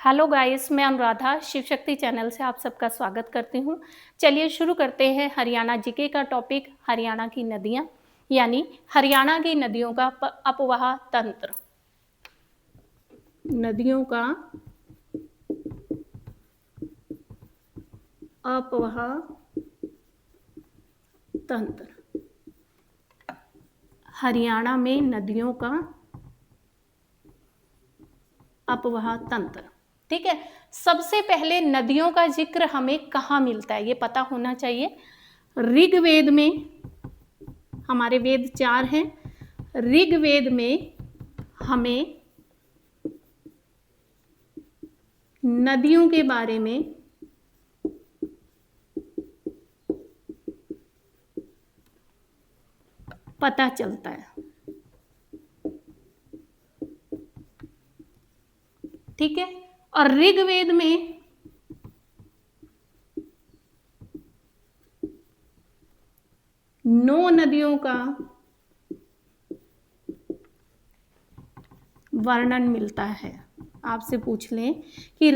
Hello guys, मैं Anuradha Shiv Shakti channel से आप सबका स्वागत करती हूँ। चलिए शुरू करते हैं हरियाणा जीके का टॉपिक, हरियाणा की नदियाँ, यानी हरियाणा की नदियों का अपवाह तंत्र। नदियों का अपवाह तंत्र। हरियाणा में नदियों का अपवाह तंत्र। ठीक है, सबसे पहले नदियों का जिक्र हमें कहाँ मिलता है ये पता होना चाहिए। ऋग्वेद में, हमारे वेद 4 हैं, ऋग्वेद में हमें नदियों के बारे में पता चलता है। ठीक है, और ऋग्वेद में 9 नदियों का वर्णन मिलता है। आपसे पूछ लें कि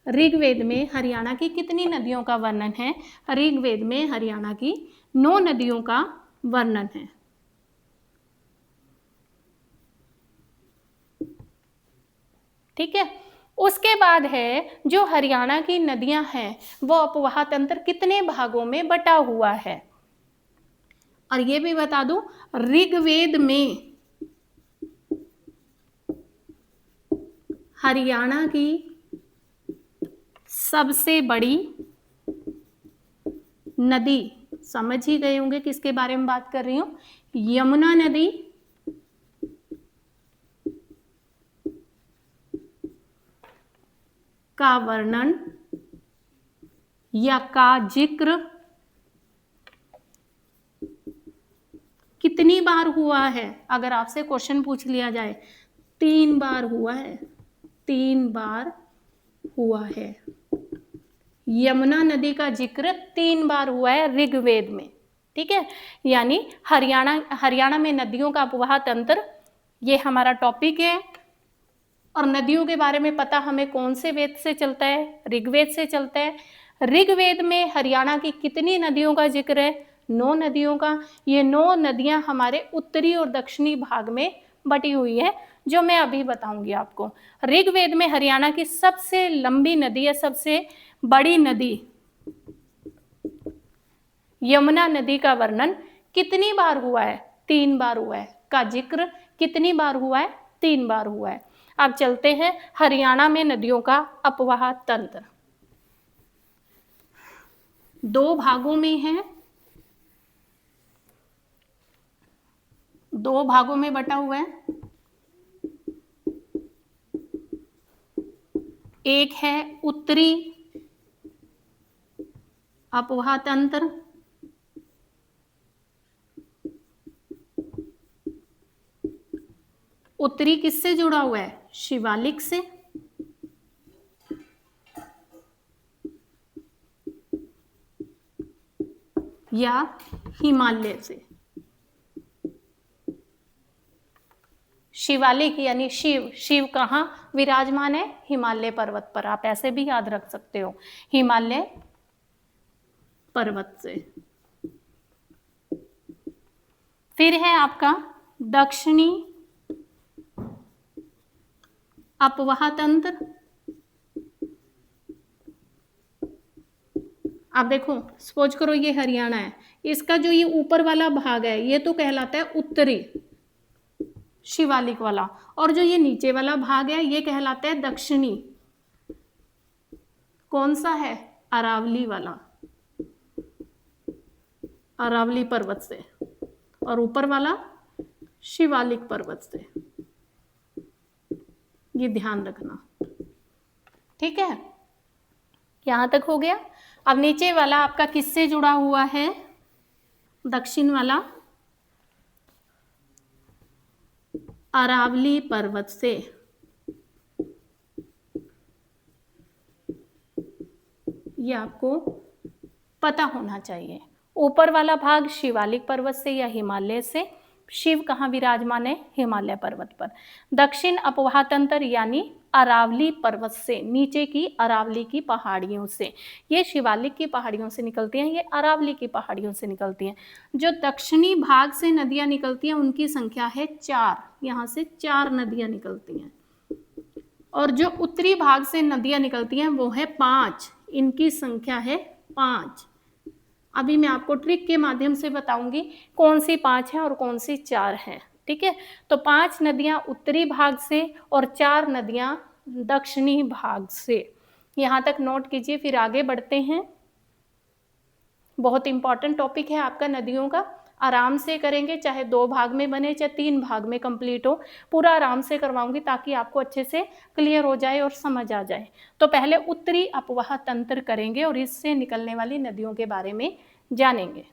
ऋग्वेद में हरियाणा की कितनी नदियों का वर्णन है। ऋग्वेद में हरियाणा की 9 नदियों का वर्णन है। ठीक है, उसके बाद है जो हरियाणा की नदियां हैं वो अपवाह तंत्र कितने भागों में बटा हुआ है। और ये भी बता दूं, ऋग्वेद में हरियाणा की सबसे बड़ी नदी, समझ ही गए होंगे किसके बारे में बात कर रही हूं, यमुना नदी का वर्णन या का जिक्र कितनी बार हुआ है। अगर आपसे क्वेश्चन पूछ लिया जाए, 3 बार हुआ है। 3 बार हुआ है। यमुना नदी का जिक्र 3 बार हुआ है ऋग्वेद में। ठीक है, यानी हरियाणा में नदियों का अपवाह तंत्र, ये हमारा टॉपिक है। और नदियों के बारे में पता हमें कौन से वेद से चलता है, ऋग्वेद से चलता है। ऋग्वेद में हरियाणा की कितनी नदियों का जिक्र है, 9 नदियों का। ये 9 नदियां हमारे उत्तरी और दक्षिणी भाग में बटी हुई है, जो मैं अभी बताऊंगी आपको। ऋग्वेद में हरियाणा की सबसे लंबी नदी है, सबसे बड़ी नदी यमुना नदी का वर्णन कितनी बार हुआ है, 3 बार हुआ है। का जिक्र कितनी बार हुआ है, 3 बार हुआ है। अब चलते हैं हरियाणा में नदियों का अपवाह तंत्र। 2 भागों में है, 2 भागों में बटा हुआ है। एक है उत्तरी अपवाह तंत्र, उत्तरी किससे जुड़ा हुआ है, शिवालिक से। या हिमालय से। शिवालिक यानी शिव, शिव कहाँ विराजमान है, हिमालय पर्वत पर। आप ऐसे भी याद रख सकते हो, हिमालय पर्वत से। फिर है आपका दक्षिणी अपवाह तंत्र। आप देखो, सपोज करो ये हरियाणा है, इसका जो ये ऊपर वाला भाग है ये तो कहलाता है उत्तरी शिवालिक वाला, और जो ये नीचे वाला भाग है ये कहलाता है दक्षिणी। कौन सा है, अरावली वाला, अरावली पर्वत से। और ऊपर वाला शिवालिक पर्वत से। ये ध्यान रखना। ठीक है, यहां तक हो गया। अब नीचे वाला आपका किससे जुड़ा हुआ है, दक्षिण वाला अरावली पर्वत से। ये आपको पता होना चाहिए। ऊपर वाला भाग शिवालिक पर्वत से या हिमालय से, शिव कहाँ विराजमान है? हिमालय पर्वत पर। दक्षिण अपवाह तंत्र यानी अरावली पर्वत से, नीचे की अरावली की पहाड़ियों से, ये शिवालिक की पहाड़ियों से निकलती हैं, ये अरावली की पहाड़ियों से निकलती हैं। जो दक्षिणी भाग से नदियां निकलती हैं उनकी संख्या है 4, यहाँ से 4 नदियां निकलती हैं। और जो उत्तरी भाग से नदियां निकलती हैं वो है 5, इनकी संख्या है 5। अभी मैं आपको ट्रिक के माध्यम से बताऊंगी कौन सी 5 है और कौन सी 4 है। ठीक है, तो 5 नदियां उत्तरी भाग से और 4 नदियां दक्षिणी भाग से। यहाँ तक नोट कीजिए, फिर आगे बढ़ते हैं। बहुत इंपॉर्टेंट टॉपिक है आपका नदियों का, आराम से करेंगे, चाहे 2 भाग में बने चाहे 3 भाग में कंप्लीट हो, पूरा आराम से करवाऊंगी ताकि आपको अच्छे से क्लियर हो जाए और समझ आ जाए। तो पहले उत्तरी अपवाह तंत्र करेंगे और इससे निकलने वाली नदियों के बारे में जानेंगे।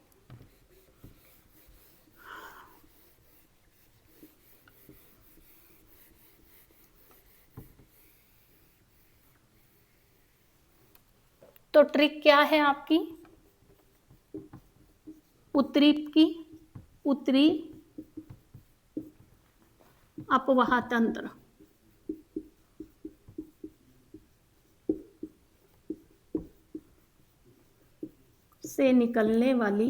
तो ट्रिक क्या है आपकी उत्तरी अपवाह तंत्र। से निकलने वाली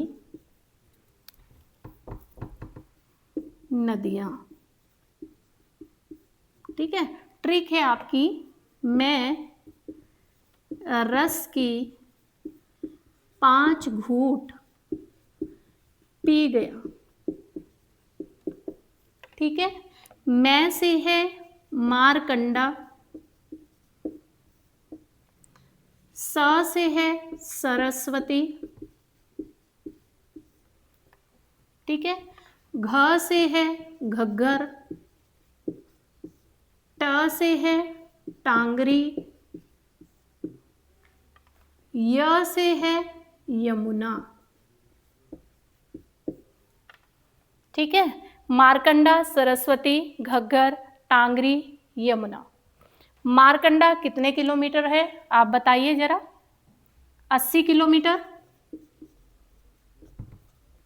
नदियां। ठीक है, ट्रिक है आपकी, मैं रस की 5 घूंट पी गया। ठीक है, मैं से है मारकंडा, स से है सरस्वती। ठीक है, घ से है घग्गर, ट से है टांगरी, य से है यमुना। ठीक है, मारकंडा, सरस्वती, घग्गर, टांगरी, यमुना। मारकंडा कितने किलोमीटर है आप बताइए जरा? 80 kilometre.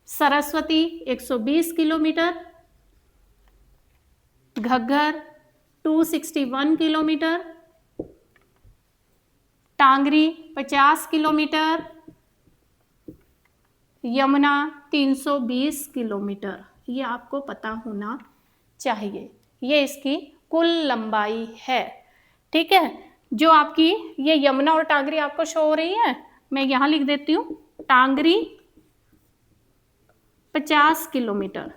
Saraswati 120 kilometre. Ghaggar 261 kilometre. Tangri 50 kilometre. Yamuna 320 kilometre. ये आपको पता होना चाहिए, ये इसकी कुल लंबाई है। ठीक है, जो आपकी ये यमुना और टांगरी आपको शो हो रही है, मैं यहां लिख देती हूं, टांगरी 50 किलोमीटर,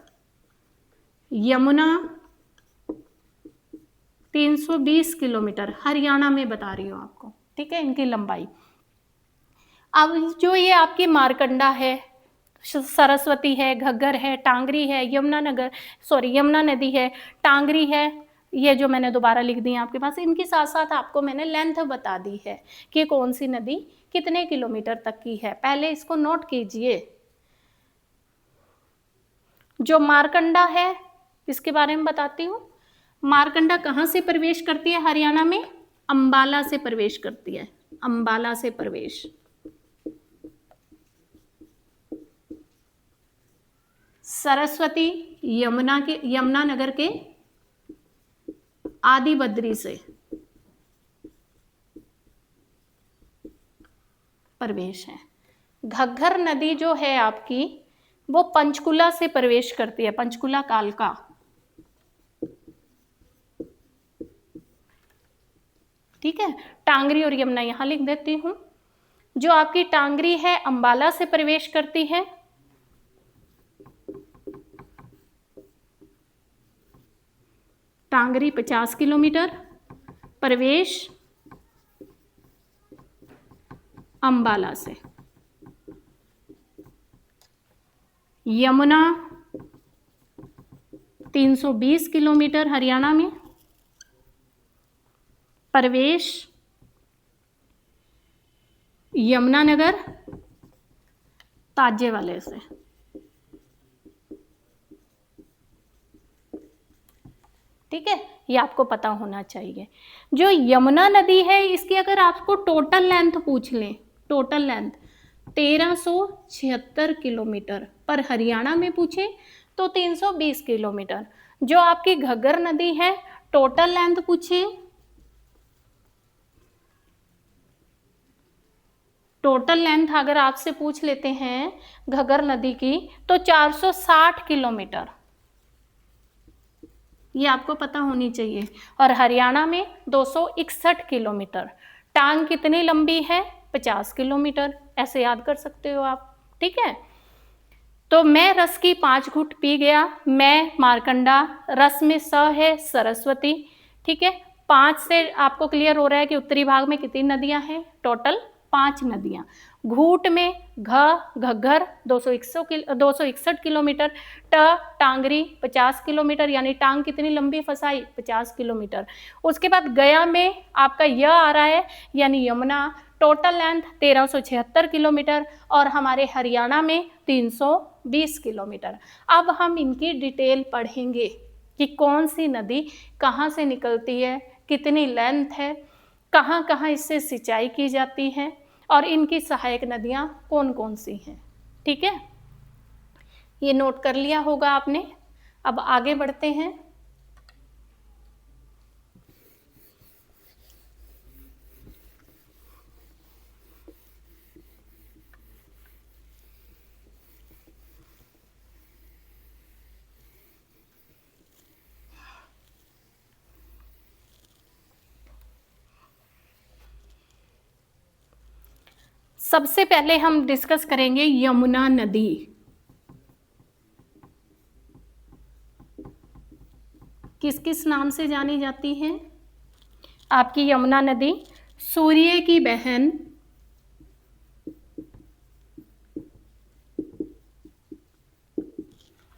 यमुना 320 किलोमीटर, हरियाणा में बता रही हूं आपको। ठीक है, इनकी लंबाई। अब जो ये आपकी मारकंडा है, सरस्वती है, घग्गर है, टांगरी है, यमुना नदी है, टांगरी है, ये जो मैंने दोबारा लिख दी है आपके पास, इनके साथ साथ आपको मैंने लेंथ बता दी है कि कौन सी नदी कितने किलोमीटर तक की है। पहले इसको नोट कीजिए। जो मारकंडा है इसके बारे में बताती हूँ। मारकंडा कहाँ से प्रवेश करती है हरियाणा में? अंबाला से प्रवेश करती है, अंबाला से प्रवेश। सरस्वती यमुना नगर के आदि बद्री से प्रवेश है। घग्गर नदी जो है आपकी वो पंचकुला से प्रवेश करती है, पंचकुला कालका। ठीक है, टांगरी और यमुना यहां लिख देती हूं। जो आपकी टांगरी है अंबाला से प्रवेश करती है, टांगरी 50 किलोमीटर, प्रवेश अंबाला से। यमुना 320 किलोमीटर हरियाणा में, प्रवेश यमुनानगर ताजेवाले से। ठीक है, ये आपको पता होना चाहिए। जो यमुना नदी है इसकी अगर आपको टोटल लेंथ पूछ लें, टोटल लेंथ 1376 किलोमीटर, पर हरियाणा में पूछे तो 320 किलोमीटर। जो आपकी घग्गर नदी है, टोटल लेंथ पूछे, टोटल लेंथ अगर आपसे पूछ लेते हैं घग्गर नदी की तो 460 किलोमीटर, ये आपको पता होनी चाहिए। और हरियाणा में 261 किलोमीटर। टांग कितनी लंबी है? 50 किलोमीटर, ऐसे याद कर सकते हो आप, ठीक है। तो मैं रस की 5 घूंट पी गया, मैं मार्कंडा, रस में स है सरस्वती, ठीक है। 5 से आपको क्लियर हो रहा है कि उत्तरी भाग में कितनी नदियां हैं? टोटल 5 नदियां। घूट में घग्गर 261 किलोमीटर, टांगरी 50 किलोमीटर, यानी टांग कितनी लंबी फंसाई? 50 किलोमीटर। उसके बाद गया में आपका य आ रहा है, यानी यमुना, टोटल लेंथ 1376 किलोमीटर, और हमारे हरियाणा में 320 किलोमीटर। अब हम इनकी डिटेल पढ़ेंगे कि कौन सी नदी कहाँ से निकलती है, कितनी लेंथ है, कहाँ कहाँ इससे सिंचाई की जाती है, और इनकी सहायक नदियाँ कौन कौन सी हैं, ठीक है। ये नोट कर लिया होगा आपने। अब आगे बढ़ते हैं। सबसे पहले हम डिस्कस करेंगे यमुना नदी। किस किस नाम से जानी जाती है आपकी यमुना नदी? सूर्य की बहन,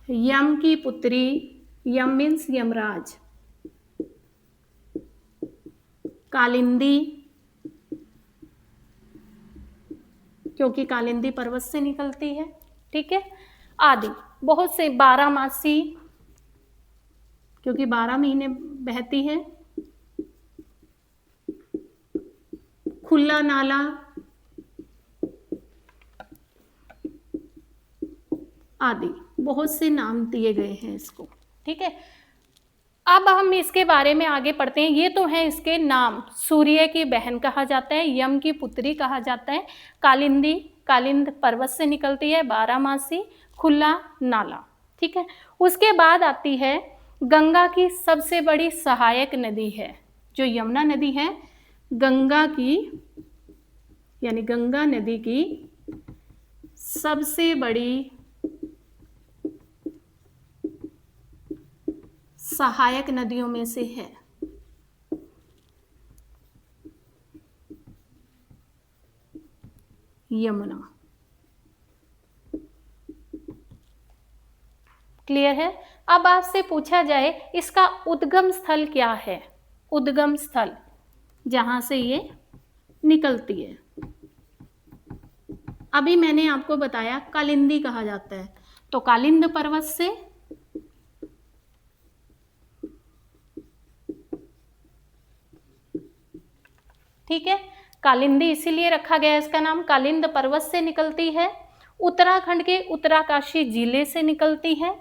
यम की पुत्री, यम मीन्स यमराज, कालिंदी, क्योंकि कालिंदी पर्वत से निकलती है, ठीक है, आदि बहुत से, बारामासी, क्योंकि 12 महीने बहती है, खुला नाला आदि बहुत से नाम दिए गए हैं इसको, ठीक है। अब हम इसके बारे में आगे पढ़ते हैं। ये तो है इसके नाम। सूर्य की बहन कहा जाता है, यम की पुत्री कहा जाता है, कालिंदी, कालिंद पर्वत से निकलती है, बारामासी, खुला नाला, ठीक है। उसके बाद आती है गंगा की सबसे बड़ी सहायक नदी है, जो यमुना नदी है, गंगा की, यानी गंगा नदी की सबसे बड़ी सहायक नदियों में से है। यमुना, क्लियर है। अब आपसे पूछा जाए इसका उद्गम स्थल क्या है? उद्गम स्थल जहां से ये निकलती है, अभी मैंने आपको बताया कालिंदी कहा जाता है, तो कालिंद पर्वत से, ठीक है, कालिंदी इसीलिए रखा गया इसका नाम, कालिंद पर्वत से निकलती है, उत्तराखंड के उत्तरकाशी जिले से निकलती है,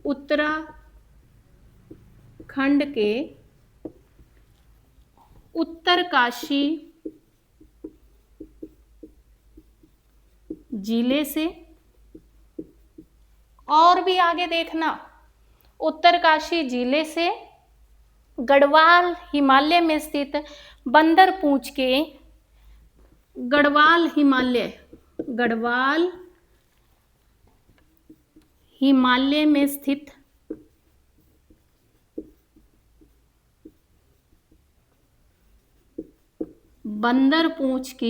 उत्तराखंड के उत्तरकाशी जिले से, और भी आगे देखना, उत्तरकाशी जिले से गढ़वाल हिमालय में स्थित बंदरपूंछ के, गढ़वाल हिमालय में स्थित बंदरपूंछ की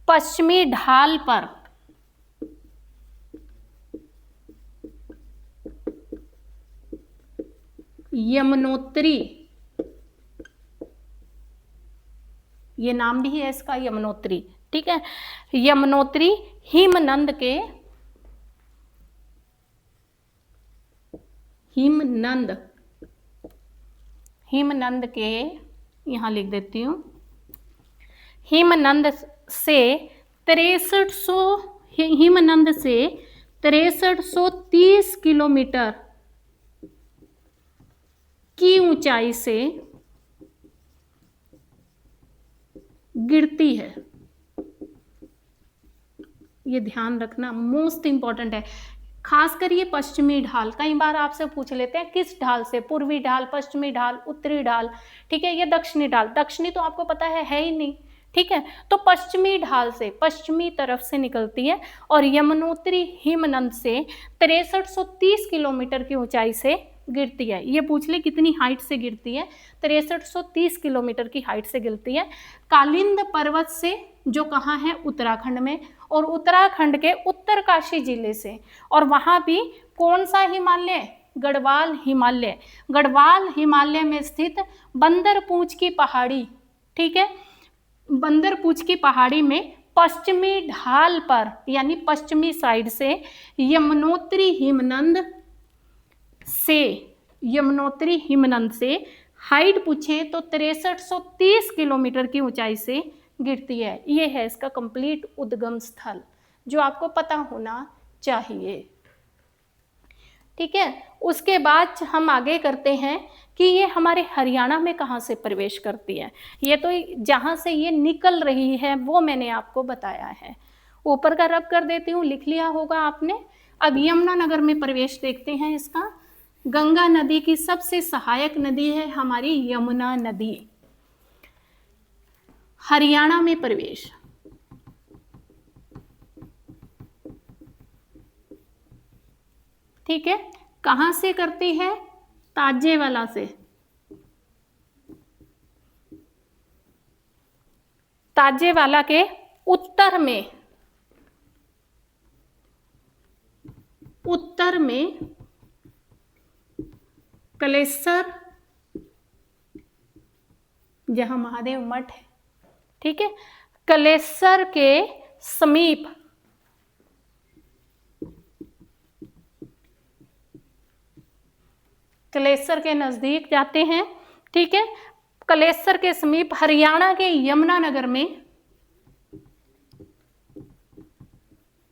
पश्चिमी ढाल पर यमुनोत्री, ये नाम भी है इसका यमुनोत्री, ठीक है, यमुनोत्री हिमनद के, यहाँ लिख देती हूँ, हिमनद से 6330 किलोमीटर की ऊंचाई से गिरती है। ये ध्यान रखना, मोस्ट इंपॉर्टेंट है। खासकर ये पश्चिमी ढाल, कई बार आपसे पूछ लेते हैं किस ढाल से, पूर्वी ढाल, पश्चिमी ढाल, उत्तरी ढाल, ठीक है, ये दक्षिणी ढाल। दक्षिणी तो आपको पता है ही नहीं, ठीक है, तो पश्चिमी ढाल से, पश्चिमी तरफ से निकलती है और यमुनोत्री हिमनद से 6330 किलोमीटर की ऊंचाई से गिरती है। ये पूछ ले कितनी हाइट से गिरती है, 6330 किलोमीटर की हाइट से गिरती है। कालिंद पर्वत से, जो कहाँ है, उत्तराखंड में, और उत्तराखंड के उत्तरकाशी जिले से। और वहाँ भी कौन सा हिमालय, गढ़वाल हिमालय, गढ़वाल हिमालय में स्थित बंदरपूंछ की पहाड़ी, ठीक है, बंदरपूंछ की पहाड़ी में पश्चिमी ढाल पर, यानी पश्चिमी साइड से यमुनोत्री हिमनद से हाइट पूछे तो 6330 किलोमीटर की ऊंचाई से गिरती है। ये है इसका कंप्लीट उद्गम स्थल, जो आपको पता होना चाहिए, ठीक है। उसके बाद हम आगे करते हैं कि ये हमारे हरियाणा में कहाँ से प्रवेश करती है। ये तो जहाँ से ये निकल रही है वो मैंने आपको बताया है। ऊपर का रब कर देती हूँ, लिख लिया होगा आपने। अब यमुनानगर में प्रवेश देखते हैं इसका। गंगा नदी की सबसे सहायक नदी है हमारी यमुना नदी। हरियाणा में प्रवेश, ठीक है, कहाँ से करती है, ताजेवाला से। ताजेवाला के उत्तर में, कलेसर, जहां महादेव मठ है, ठीक है, कलेसर के समीप कलेसर के नजदीक जाते हैं, ठीक है। कलेसर के समीप हरियाणा के यमुनानगर में,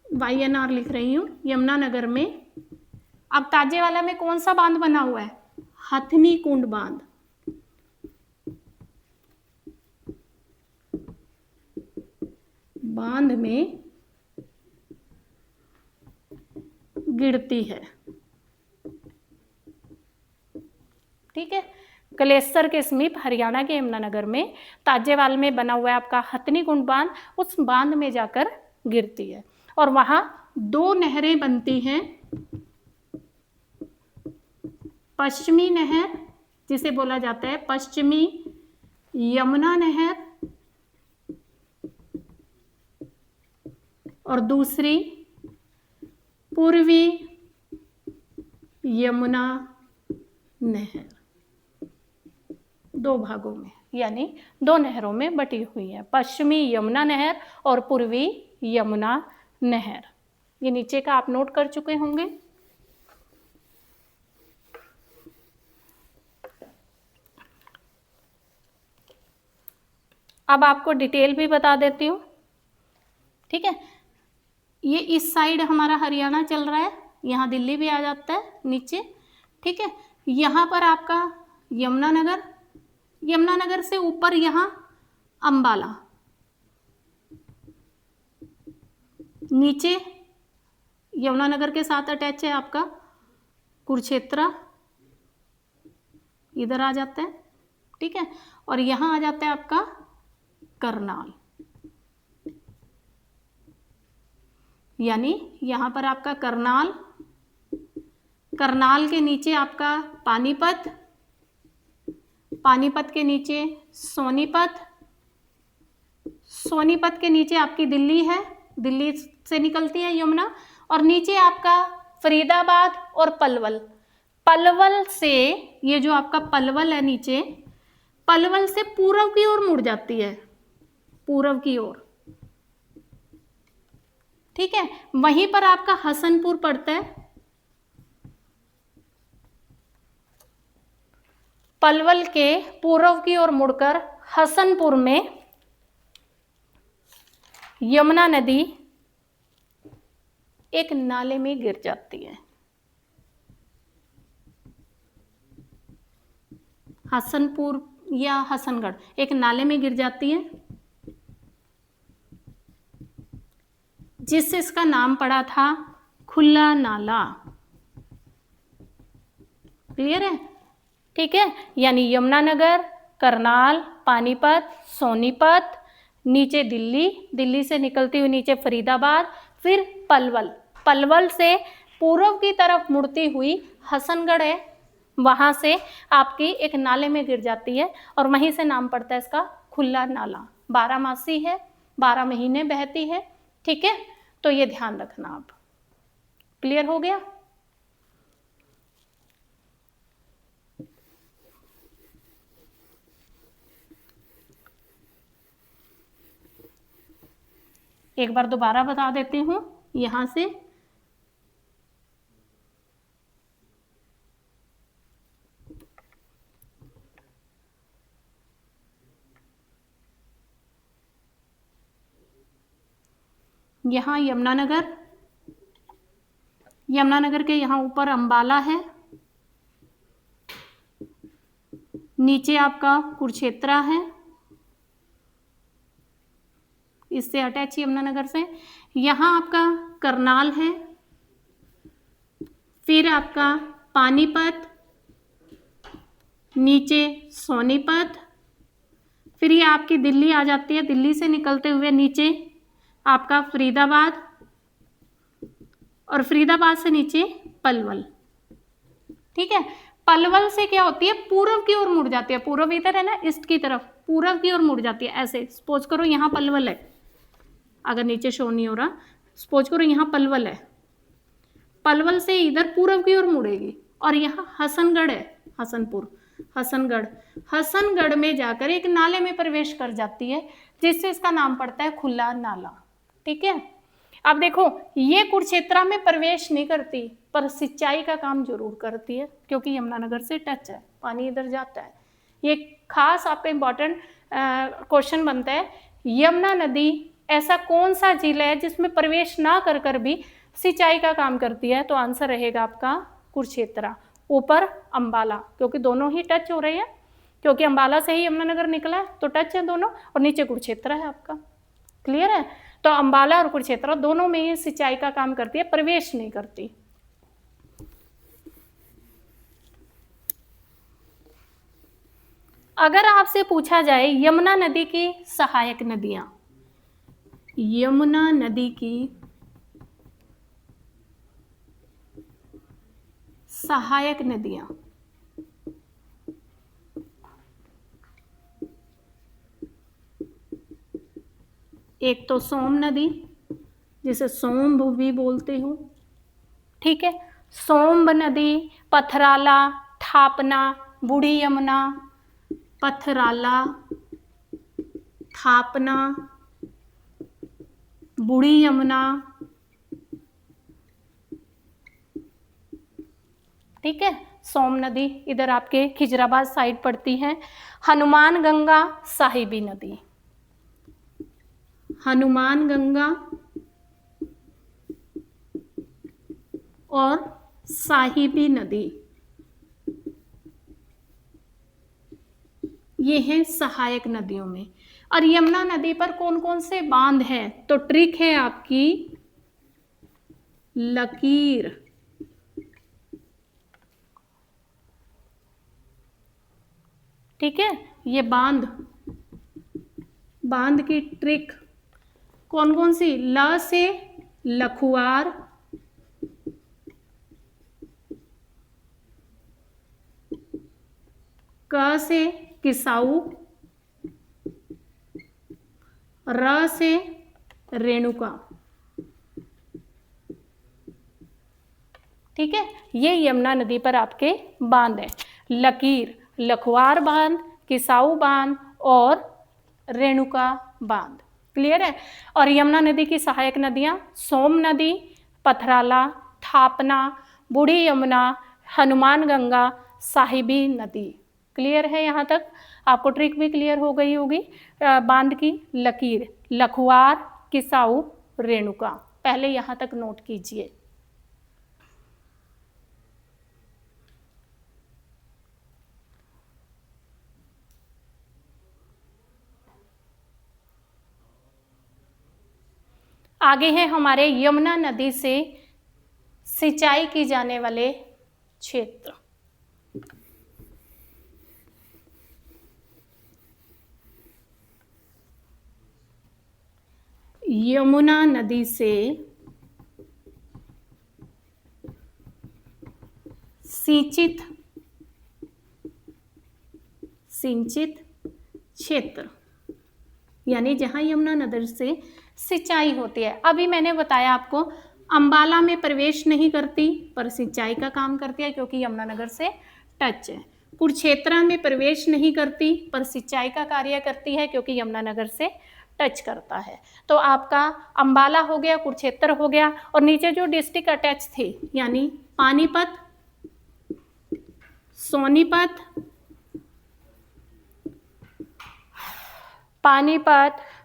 YNR लिख रही हूं, यमुनानगर में। अब ताजेवाला में कौन सा बांध बना हुआ है, हथनी कुंड बांध। बांध में गिरती है, ठीक है। कलेसर के समीप हरियाणा के यमुनानगर में ताजेवाल में बना हुआ है आपका हथनी कुंड बांध, उस बांध में जाकर गिरती है। और वहां दो नहरें बनती हैं, पश्चिमी नहर जिसे बोला जाता है पश्चिमी यमुना नहर, और दूसरी पूर्वी यमुना नहर। दो भागों में, यानी दो नहरों में बटी हुई है, पश्चिमी यमुना नहर और पूर्वी यमुना नहर। ये नीचे का आप नोट कर चुके होंगे। अब आपको डिटेल भी बता देती हूँ, ठीक है। ये इस साइड हमारा हरियाणा चल रहा है, यहाँ दिल्ली भी आ जाता है नीचे, ठीक है। यहाँ पर आपका यमुनानगर, यमुनानगर से ऊपर यहाँ अंबाला, नीचे यमुनानगर के साथ अटैच है आपका कुरुक्षेत्र, इधर आ जाता है, ठीक है। और यहाँ आ जाता है आपका करनाल, यानी यहाँ पर आपका करनाल, करनाल के नीचे आपका पानीपत, पानीपत के नीचे सोनीपत, सोनीपत के नीचे आपकी दिल्ली है, दिल्ली से निकलती है यमुना, और नीचे आपका फरीदाबाद और पलवल। पलवल से, ये जो आपका पलवल है नीचे, पलवल से पूर्व की ओर मुड़ जाती है, पूर्व की ओर, ठीक है। वहीं पर आपका हसनपुर पड़ता है, पलवल के पूर्व की ओर मुड़कर हसनपुर में यमुना नदी एक नाले में गिर जाती है। हसनपुर या हसनगढ़ एक नाले में गिर जाती है, जिससे इसका नाम पड़ा था खुला नाला। क्लियर है? ठीक है, यानी यमुनानगर, करनाल, पानीपत, सोनीपत, नीचे दिल्ली, दिल्ली से निकलती हुई नीचे फरीदाबाद, फिर पलवल, पलवल से पूर्व की तरफ मुड़ती हुई हसनगढ़ है, वहां से आपकी एक नाले में गिर जाती है और वहीं से नाम पड़ता है इसका खुला नाला। 12मासी है, 12 महीने बहती है। ठीक है, तो ये ध्यान रखना आप। क्लियर हो गया? एक बार दोबारा बता देती हूं, यहां से यहाँ यमुनानगर, यमुनानगर के यहाँ ऊपर अंबाला है, नीचे आपका कुरुक्षेत्रा है, इससे अटैच यमुनानगर से। यहाँ आपका करनाल है, फिर आपका पानीपत, नीचे सोनीपत, फिर ये आपकी दिल्ली आ जाती है, दिल्ली से निकलते हुए नीचे आपका फरीदाबाद, और फरीदाबाद से नीचे पलवल। ठीक है, पलवल से क्या होती है, पूर्व की ओर मुड़ जाती है। पूर्व इधर है ना, ईस्ट की तरफ, पूर्व की ओर मुड़ जाती है। ऐसे सपोज करो यहाँ पलवल है, अगर नीचे शो नहीं हो रहा, सपोज करो यहाँ पलवल है, पलवल से इधर पूर्व की ओर मुड़ेगी, और यहाँ हसनगढ़ है, हसनपुर, हसनगढ़, हसनगढ़ में जाकर एक नाले में प्रवेश कर जाती है, जिससे इसका नाम पड़ता है खुला नाला। ठीक है, अब देखो ये कुरुक्षेत्रा में प्रवेश नहीं करती, पर सिंचाई का काम जरूर करती है, क्योंकि यमुनानगर से टच है, पानी इधर जाता है। ये खास आपका इंपॉर्टेंट क्वेश्चन बनता है, यमुना नदी ऐसा कौन सा जिला है जिसमें प्रवेश ना कर कर भी सिंचाई का काम करती है? तो आंसर रहेगा आपका कुरुक्षेत्रा, ऊपर अंबाला, क्योंकि दोनों ही टच हो रहे हैं, क्योंकि अंबाला से ही यमुनानगर निकला है तो टच है दोनों, और नीचे कुरुक्षेत्रा है आपका। क्लियर है? तो अंबाला और कुरुक्षेत्रा दोनों में ही सिंचाई का काम करती है, प्रवेश नहीं करती। अगर आपसे पूछा जाए यमुना नदी की सहायक नदियां, यमुना नदी की सहायक नदियां, एक तो सोम नदी, जिसे सोम्ब भी बोलते हो। ठीक है, सोम्ब नदी, पथराला, थापना, बूढ़ी यमुना, पथराला, थापना, बूढ़ी यमुना। ठीक है, सोम नदी इधर आपके खिजराबाद साइड पड़ती है। हनुमान गंगा, साहिबी नदी, हनुमान गंगा और साहिबी नदी, ये हैं सहायक नदियों में। और यमुना नदी पर कौन कौन से बांध हैं? तो ट्रिक है आपकी लकीर। ठीक है, ये बांध, बांध की ट्रिक कौन कौन सी? ल से लखुआर, क से किसाऊ, र से रेणुका। ठीक है, ये यमुना नदी पर आपके बांध है, लकीर, लखवार बांध, किसाऊ बांध और रेणुका बांध। क्लियर है? और यमुना नदी की सहायक नदियां सोम नदी, पथराला, थापना, बूढ़ी यमुना, हनुमान गंगा, साहिबी नदी। क्लियर है यहाँ तक? आपको ट्रिक भी क्लियर हो गई होगी। बांध की लकीर, लखवार, किसाऊ, रेणुका, पहले यहाँ तक नोट कीजिए। आगे है हमारे यमुना नदी से सिंचाई की जाने वाले क्षेत्र। यमुना नदी से सिंचित क्षेत्र, यानी जहां यमुना नदी से सिंचाई होती है। अभी मैंने बताया आपको अंबाला में प्रवेश नहीं करती पर सिंचाई का काम करती है क्योंकि यमुनानगर से टच है। कुरुक्षेत्र में प्रवेश नहीं करती पर सिंचाई का कार्य करती है क्योंकि यमुनानगर से टच करता है। तो आपका अंबाला हो गया, कुरुक्षेत्र हो गया, और नीचे जो डिस्ट्रिक्ट अटैच थे यानी पानीपत,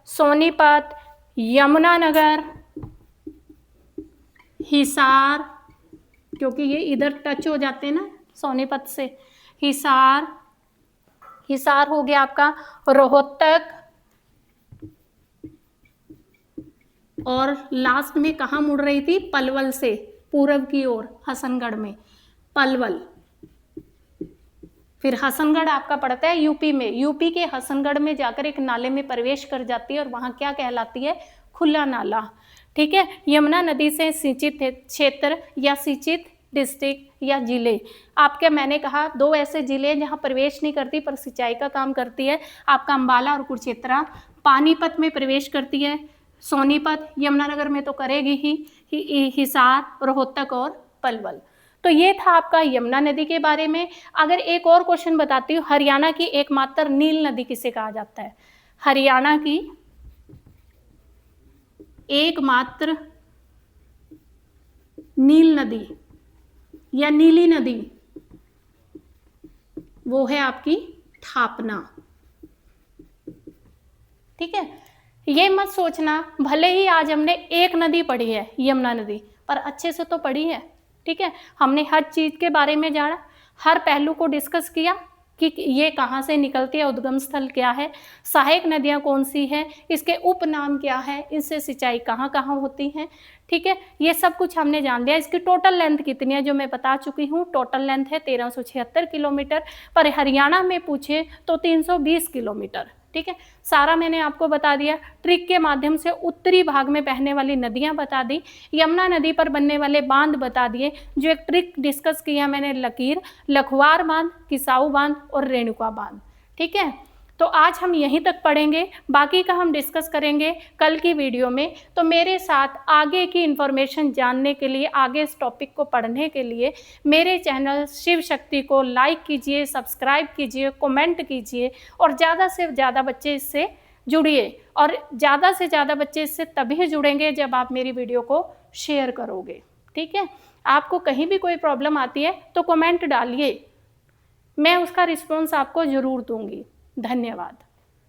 सोनीपत, यमुनानगर, हिसार, क्योंकि ये इधर टच हो जाते हैं ना सोनीपत से, हिसार हो गया आपका, रोहतक, और लास्ट में कहाँ मुड़ रही थी? पलवल से पूरब की ओर, हसनगढ़ में पलवल। फिर हसनगढ़ आपका पड़ता है यूपी में, यूपी के हसनगढ़ में जाकर एक नाले में प्रवेश कर जाती है और वहां क्या कहलाती है? खुला नाला। ठीक है, यमुना नदी से सिंचित क्षेत्र या सिंचित डिस्ट्रिक्ट या जिले। आपके मैंने कहा दो ऐसे जिले जहां प्रवेश नहीं करती पर सिंचाई का काम करती है, आपका अंबाला और कुरुक्षेत्र। पानीपत में प्रवेश करती है, सोनीपत, यमुनानगर में तो करेगी ही, हिसार, रोहतक और पलवल। तो ये था आपका यमुना नदी के बारे में। अगर एक और क्वेश्चन बताती हूँ, हरियाणा की एकमात्र नील नदी किसे कहा जाता है? हरियाणा की एकमात्र नील नदी या नीली नदी, वो है आपकी थापना। ठीक है, ये मत सोचना भले ही आज हमने एक नदी पढ़ी है यमुना नदी, पर अच्छे से तो पढ़ी है। ठीक है, हमने हर चीज के बारे में जाना, हर पहलू को डिस्कस किया कि ये कहाँ से निकलती है, उद्गम स्थल क्या है, सहायक नदियाँ कौन सी हैं, इसके उपनाम क्या है, इससे सिंचाई कहाँ कहाँ होती हैं। ठीक है, ये सब कुछ हमने जान लिया। इसकी टोटल लेंथ कितनी है जो मैं बता चुकी हूँ, टोटल लेंथ है 1376 किलोमीटर, पर हरियाणा में पूछे तो 320 किलोमीटर। ठीक है, सारा मैंने आपको बता दिया। ट्रिक के माध्यम से उत्तरी भाग में बहने वाली नदियां बता दी, यमुना नदी पर बनने वाले बांध बता दिए। जो एक ट्रिक डिस्कस किया मैंने, लकीर, लखवार बांध, किसाऊ बांध और रेणुका बांध। ठीक है, तो आज हम यहीं तक पढ़ेंगे, बाकी का हम डिस्कस करेंगे कल की वीडियो में। तो मेरे साथ आगे की इन्फॉर्मेशन जानने के लिए, आगे इस टॉपिक को पढ़ने के लिए मेरे चैनल शिव शक्ति को लाइक कीजिए, सब्सक्राइब कीजिए, कमेंट कीजिए, और ज़्यादा से ज़्यादा बच्चे इससे जुड़िए। और ज़्यादा से ज़्यादा बच्चे इससे तभी जुड़ेंगे जब आप मेरी वीडियो को शेयर करोगे। ठीक है, आपको कहीं भी कोई प्रॉब्लम आती है तो कमेंट डालिए, मैं उसका रिस्पॉन्स आपको ज़रूर दूंगी। धन्यवाद।